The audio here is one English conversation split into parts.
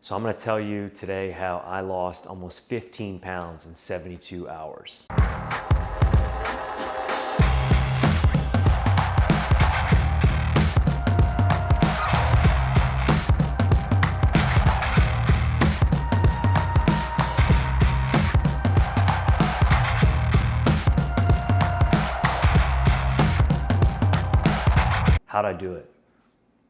So I'm gonna tell you today how I lost almost 15 pounds in 72 hours. How'd I do it?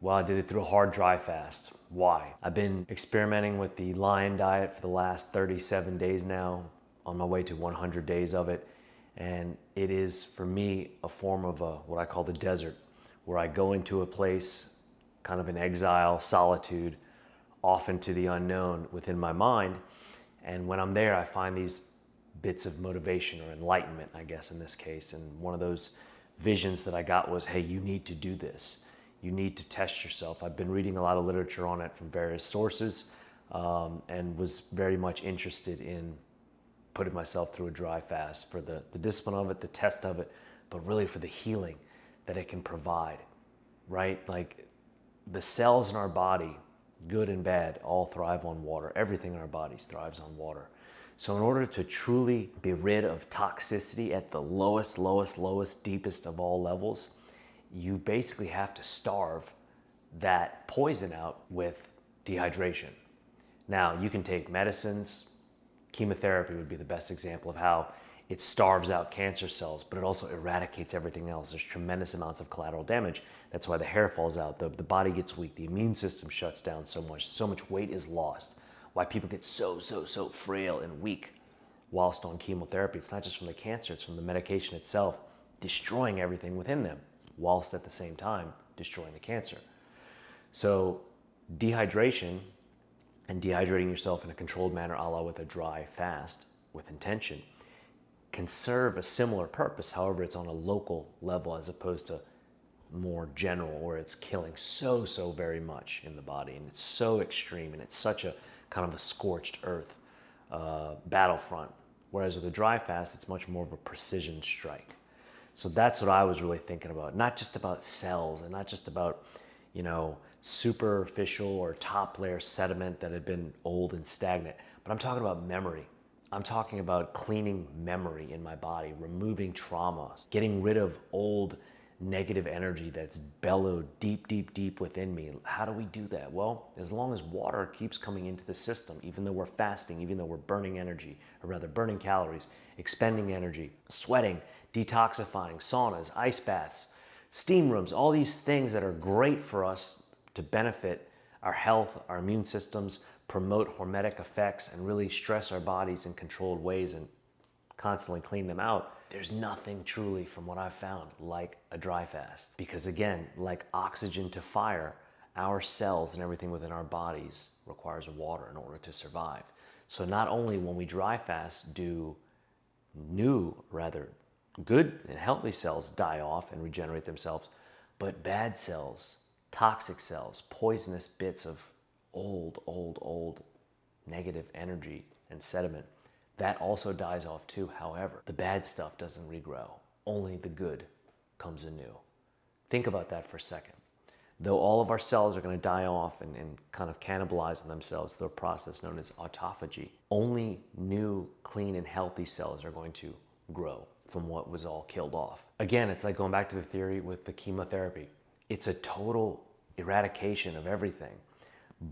Well, I did it through a hard dry fast. Why? I've been experimenting with the Lion diet for the last 37 days now, on my way to 100 days of it. And it is, for me, a form of what I call the desert, where I go into a place, kind of in exile, solitude, off into the unknown within my mind. And when I'm there, I find these bits of motivation or enlightenment, I guess, in this case. And one of those visions that I got was, hey, you need to do this. You need to test yourself. I've been reading a lot of literature on it from various sources, and was very much interested in putting myself through a dry fast for the discipline of it, the test of it, but really for the healing that it can provide, right? Like the cells in our body, good and bad, all thrive on water. Everything in our bodies thrives on water. So in order to truly be rid of toxicity at the lowest, deepest of all levels, you basically have to starve that poison out with dehydration. Now, you can take medicines. Chemotherapy would be the best example of how it starves out cancer cells, but it also eradicates everything else. There's tremendous amounts of collateral damage. That's why the hair falls out, the body gets weak, the immune system shuts down so much weight is lost. Why people get so frail and weak whilst on chemotherapy. It's not just from the cancer, it's from the medication itself destroying everything within them, whilst at the same time destroying the cancer. So dehydration and dehydrating yourself in a controlled manner, a la with a dry fast with intention, can serve a similar purpose. However, it's on a local level as opposed to more general, where it's killing so very much in the body, and it's so extreme, and it's such a kind of a scorched earth battlefront. Whereas with a dry fast, it's much more of a precision strike. So that's what I was really thinking about. Not just about cells, and not just about, superficial or top layer sediment that had been old and stagnant, but I'm talking about memory. I'm talking about cleaning memory in my body, removing traumas, getting rid of old negative energy that's bellowed deep within me. How do we do that? Well, as long as water keeps coming into the system, even though we're fasting, even though we're burning energy, or rather burning calories, expending energy, sweating, detoxifying, saunas, ice baths, steam rooms, all these things that are great for us to benefit our health, our immune systems, promote hormetic effects, and really stress our bodies in controlled ways and constantly clean them out. There's nothing truly, from what I've found, like a dry fast. Because again, like oxygen to fire, our cells and everything within our bodies requires water in order to survive. So not only when we dry fast do good and healthy cells die off and regenerate themselves, but bad cells, toxic cells, poisonous bits of old negative energy and sediment, that also dies off too. However, the bad stuff doesn't regrow. Only the good comes anew. Think about that for a second. Though all of our cells are going to die off and kind of cannibalize themselves through a process known as autophagy, only new, clean, and healthy cells are going to grow from what was all killed off. Again, it's like going back to the theory with the chemotherapy. It's a total eradication of everything.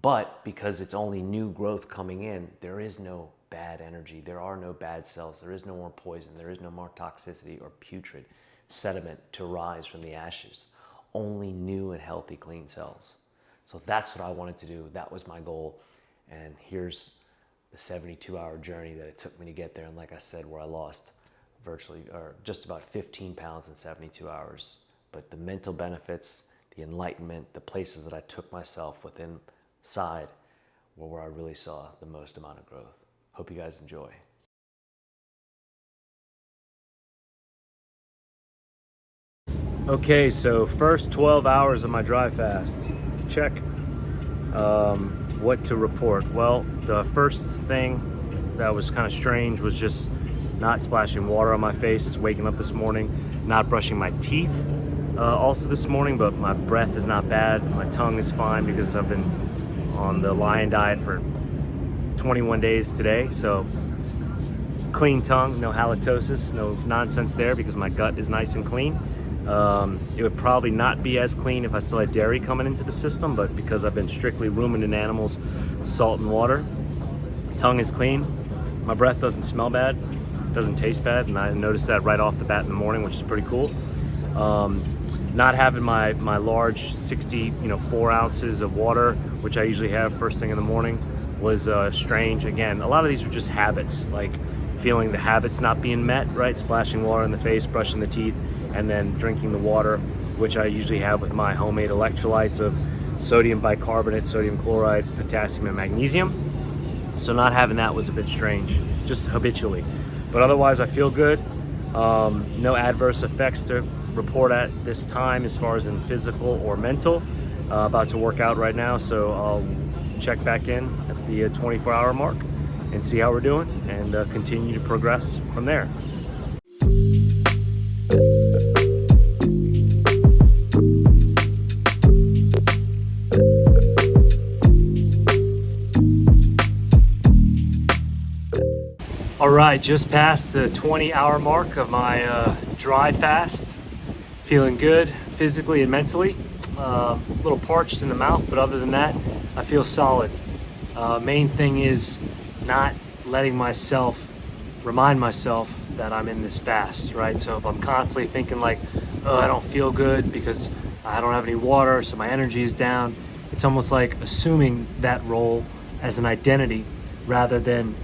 But because it's only new growth coming in, there is no bad energy, there are no bad cells, there is no more poison, there is no more toxicity or putrid sediment to rise from the ashes. Only new and healthy, clean cells. So that's what I wanted to do. That was my goal. And here's the 72-hour journey that it took me to get there. And like I said, where I lost virtually, or just about 15 pounds in 72 hours. But the mental benefits, the enlightenment, the places that I took myself within side were where I really saw the most amount of growth. Hope you guys enjoy. Okay, so first 12 hours of my dry fast. Check. What to report? Well, the first thing that was kind of strange was just not splashing water on my face, waking up this morning, not brushing my teeth also this morning, but my breath is not bad. My tongue is fine because I've been on the lion diet for 21 days today. So clean tongue, no halitosis, no nonsense there because my gut is nice and clean. It would probably not be as clean if I still had dairy coming into the system, but because I've been strictly ruminant animals, salt and water, tongue is clean. My breath doesn't smell bad, doesn't taste bad, and I noticed that right off the bat in the morning, which is pretty cool. Not having my large 4 ounces of water, which I usually have first thing in the morning, was strange. Again, a lot of these were just habits, like feeling the habits not being met, right? Splashing water in the face, brushing the teeth, and then drinking the water, which I usually have with my homemade electrolytes of sodium bicarbonate, sodium chloride, potassium, and magnesium. So not having that was a bit strange, just habitually. But otherwise, I feel good. No adverse effects to report at this time as far as in physical or mental. About to work out right now, so I'll check back in at the 24-hour mark and see how we're doing, and continue to progress from there. All right, just past the 20-hour mark of my dry fast. Feeling good physically and mentally. A little parched in the mouth, but other than that, I feel solid. Main thing is not letting myself remind myself that I'm in this fast, right? So if I'm constantly thinking like, oh, I don't feel good because I don't have any water, so my energy is down, it's almost like assuming that role as an identity rather than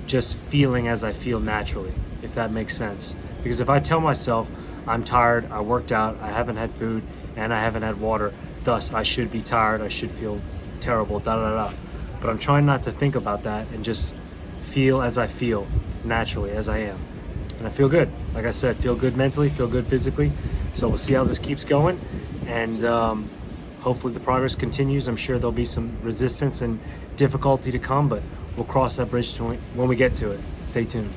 just feeling as I feel naturally, if that makes sense. Because if I tell myself I'm tired, I worked out, I haven't had food, and I haven't had water, thus I should be tired, I should feel terrible, da da da. But I'm trying not to think about that and just feel as I feel naturally, as I am. And I feel good. Like I said, feel good mentally, feel good physically. So we'll see how this keeps going, and hopefully the progress continues. I'm sure there'll be some resistance and difficulty to come, but we'll cross that bridge when we get to it. Stay tuned.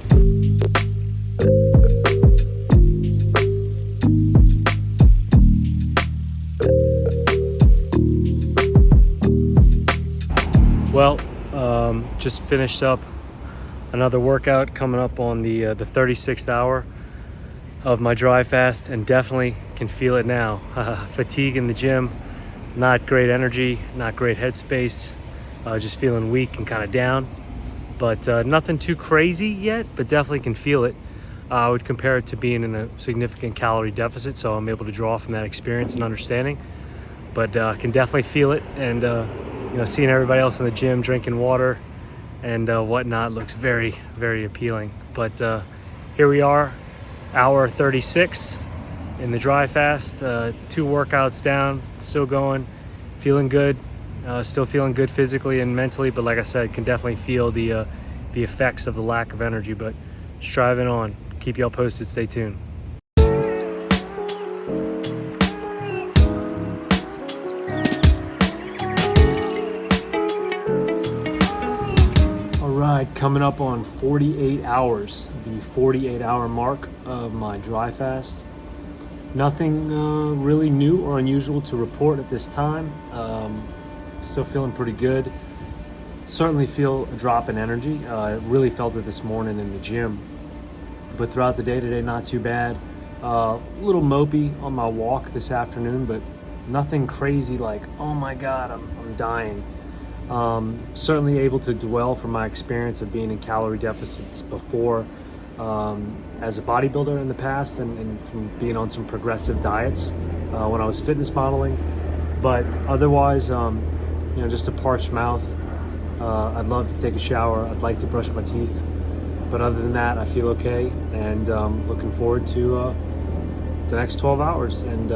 Well, just finished up another workout, coming up on the 36th hour of my dry fast, and definitely can feel it now. Fatigue in the gym, not great energy, not great headspace, just feeling weak and kind of down, but nothing too crazy yet, but definitely can feel it. I would compare it to being in a significant calorie deficit, so I'm able to draw from that experience and understanding, but can definitely feel it. And seeing everybody else in the gym drinking water and whatnot looks very, very appealing. But here we are, hour 36 in the dry fast, 2 workouts down, still going, feeling good, still feeling good physically and mentally, but like I said, can definitely feel the effects of the lack of energy, but striving on. Keep y'all posted, stay tuned. Coming up on 48 hours, the 48-hour mark of my dry fast. Nothing really new or unusual to report at this time. Still feeling pretty good. Certainly feel a drop in energy. I really felt it this morning in the gym, but throughout the day today, not too bad. A little mopey on my walk this afternoon, but nothing crazy like, oh my God, I'm dying. Certainly able to dwell from my experience of being in calorie deficits before, as a bodybuilder in the past, and from being on some progressive diets when I was fitness modeling. But otherwise, just a parched mouth. I'd love to take a shower. I'd like to brush my teeth. But other than that, I feel okay, and looking forward to the next 12 hours. And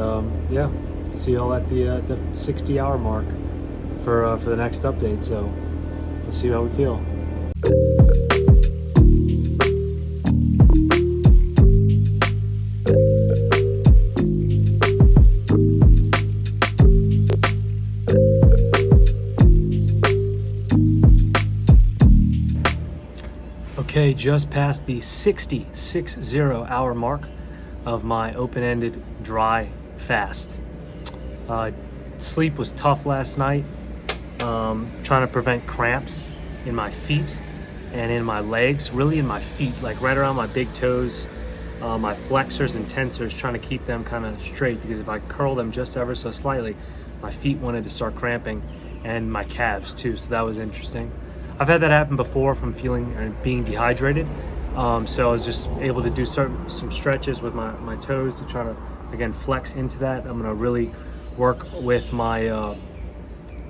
see y'all at the 60-hour mark for the next update. So let's see how we feel. Okay, just past the 60-hour mark of my open-ended dry fast. Sleep was tough last night. trying to prevent cramps in my feet and in my legs, really in my feet, like right around my big toes, my flexors and tensors, trying to keep them kind of straight, because if I curl them just ever so slightly, my feet wanted to start cramping, and my calves too, so that was interesting. I've had that happen before from feeling and being dehydrated, so I was just able to do some stretches with my toes to try to, again, flex into that. I'm gonna really work with my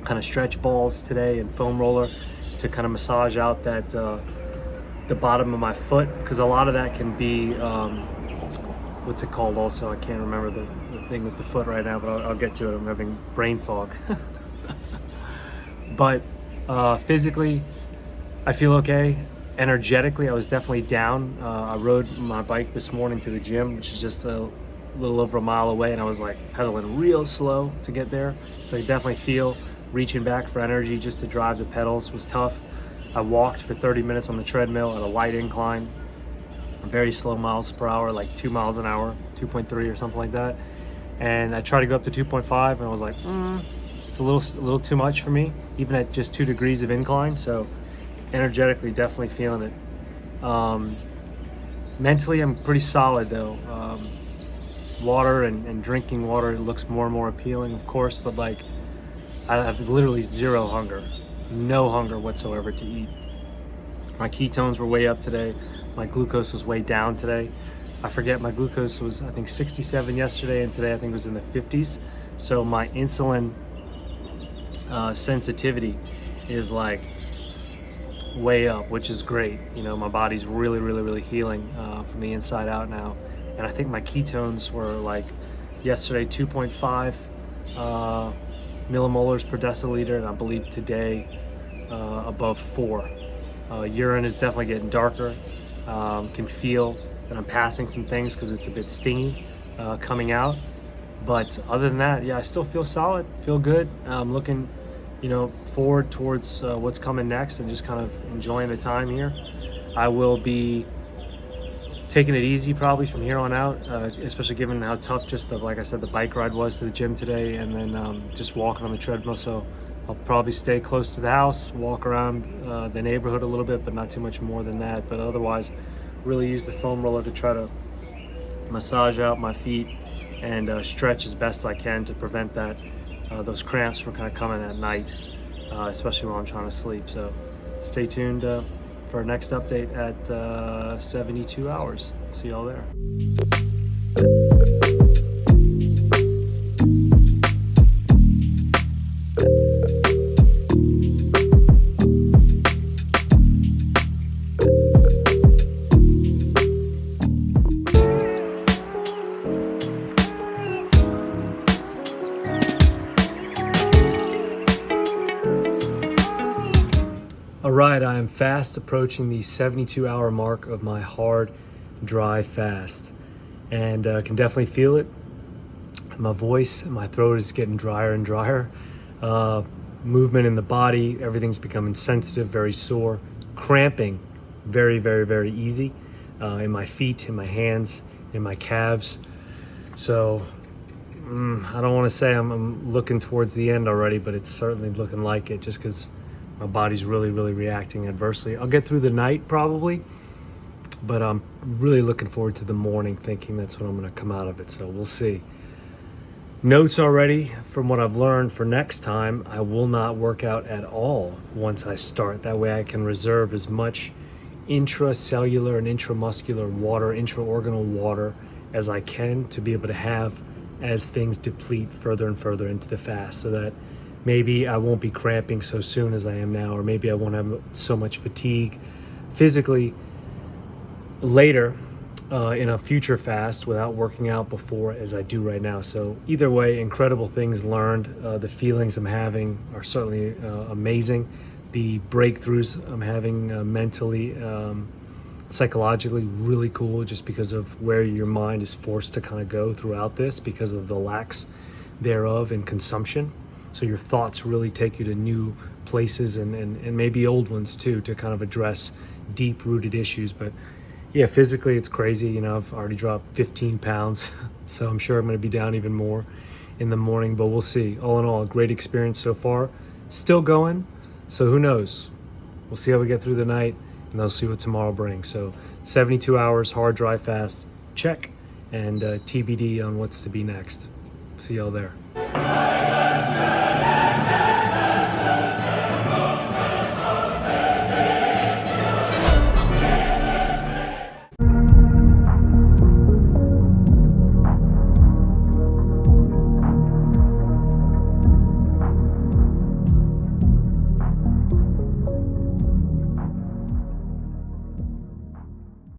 kind of stretch balls today and foam roller to kind of massage out that the bottom of my foot, because a lot of that can be what's it called also, I can't remember the thing with the foot right now, but I'll get to it. I'm having brain fog. But physically I feel okay. Energetically I was definitely down. I rode my bike this morning to the gym, which is just a little over a mile away, and I was like pedaling real slow to get there, so I definitely feel reaching back for energy just to drive the pedals was tough. I walked for 30 minutes on the treadmill at a light incline, very slow miles per hour, like 2 miles an hour, 2.3 or something like that. And I tried to go up to 2.5, and I was like, it's a little too much for me, even at just 2 degrees of incline. So energetically, definitely feeling it. Mentally, I'm pretty solid though. Water and drinking water looks more and more appealing, of course, but like I have literally zero hunger, no hunger whatsoever to eat. My ketones were way up today. My glucose was way down today. I forget, my glucose was, I think, 67 yesterday, and today I think it was in the 50s. So my insulin sensitivity is like way up, which is great. You know, my body's really healing from the inside out now. And I think my ketones were like yesterday 2.5 millimolars per deciliter, and I believe today above 4. Urine is definitely getting darker. Can feel that I'm passing some things because it's a bit stingy coming out. But other than that, yeah, I still feel solid, feel good. I'm looking, forward towards what's coming next, and just kind of enjoying the time here. I will be taking it easy probably from here on out, especially given how tough just like I said, the bike ride was to the gym today, and then just walking on the treadmill. So I'll probably stay close to the house, walk around the neighborhood a little bit, but not too much more than that. But otherwise, really use the foam roller to try to massage out my feet and stretch as best I can to prevent that those cramps from kind of coming at night, especially while I'm trying to sleep. So stay tuned for our next update at 72 hours. See y'all there. Alright, I am fast approaching the 72-hour mark of my hard, dry fast, and can definitely feel it. My voice, my throat is getting drier and drier. Movement in the body, everything's becoming sensitive, very sore. Cramping, very easy in my feet, in my hands, in my calves. So I don't want to say I'm looking towards the end already, but it's certainly looking like it, just because my body's really reacting adversely. I'll get through the night probably, but I'm really looking forward to the morning, thinking that's when I'm going to come out of it. So we'll see. Notes already from what I've learned for next time: I will not work out at all once I start. That way I can reserve as much intracellular and intramuscular water, intraorganal water as I can to be able to have as things deplete further and further into the fast, so that maybe I won't be cramping so soon as I am now, or maybe I won't have so much fatigue physically later in a future fast without working out before as I do right now. So either way, incredible things learned. The feelings I'm having are certainly amazing. The breakthroughs I'm having mentally, psychologically, really cool, just because of where your mind is forced to kind of go throughout this because of the lacks thereof in consumption. So your thoughts really take you to new places and maybe old ones too, to kind of address deep-rooted issues. But yeah, physically it's crazy. I've already dropped 15 pounds, so I'm sure I'm going to be down even more in the morning, but we'll see. All in all, a great experience so far. still going. So who knows? We'll see how we get through the night, and they'll see what tomorrow brings. So 72 hours, hard, dry, fast, check, and TBD on what's to be next. See y'all there.